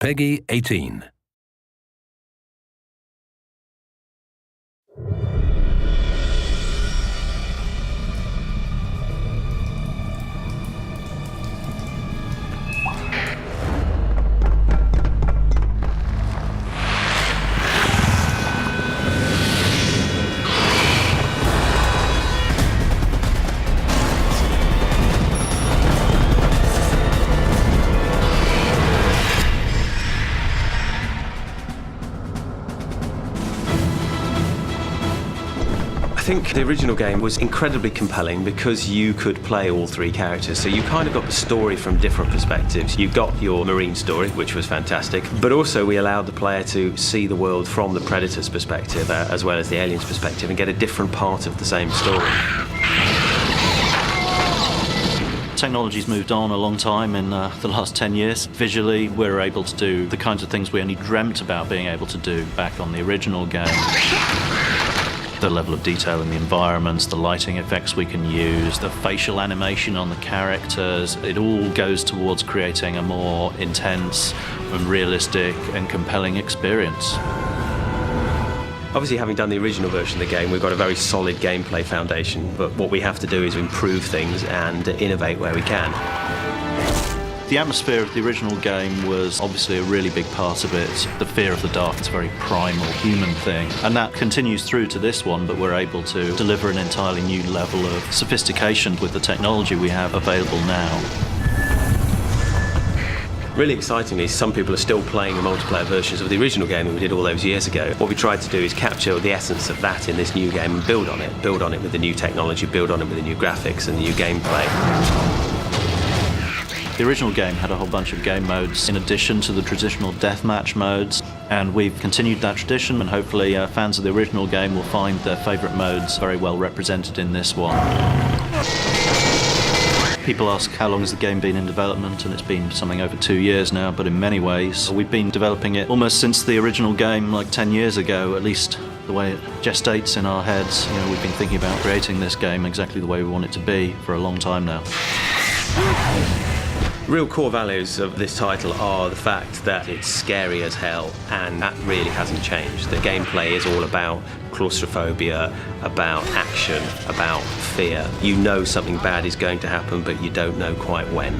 PEGI 18. I think the original game was incredibly compelling because you could play all three characters, so you kind of got the story from different perspectives. You got your Marine story, which was fantastic, but also we allowed the player to see the world from the Predator's perspective as well as the Alien's perspective and get a different part of the same story. Technology's moved on a long time in the last 10 years. Visually, we're able to do the kinds of things we only dreamt about being able to do back on the original game. The level of detail in the environments, the lighting effects we can use, the facial animation on the characters, it all goes towards creating a more intense and realistic and compelling experience. Obviously, having done the original version of the game, we've got a very solid gameplay foundation, but what we have to do is improve things and innovate where we can. The atmosphere of the original game was obviously a really big part of it. The fear of the dark is a very primal human thing, and that continues through to this one, but we're able to deliver an entirely new level of sophistication with the technology we have available now. Really excitingly, some people are still playing the multiplayer versions of the original game that we did all those years ago. What we tried to do is capture the essence of that in this new game and build on it with the new technology, build on it with the new graphics and the new gameplay. The original game had a whole bunch of game modes in addition to the traditional deathmatch modes, and we've continued that tradition, and hopefully fans of the original game will find their favourite modes very well represented in this one. People ask how long has the game been in development, and it's been something over 2 years now, but in many ways we've been developing it almost since the original game, like 10 years ago, at least the way it gestates in our heads. You know, we've been thinking about creating this game exactly the way we want it to be for a long time now. Real core values of this title are the fact that it's scary as hell, and that really hasn't changed. The gameplay is all about claustrophobia, about action, about fear. You know something bad is going to happen, but you don't know quite when.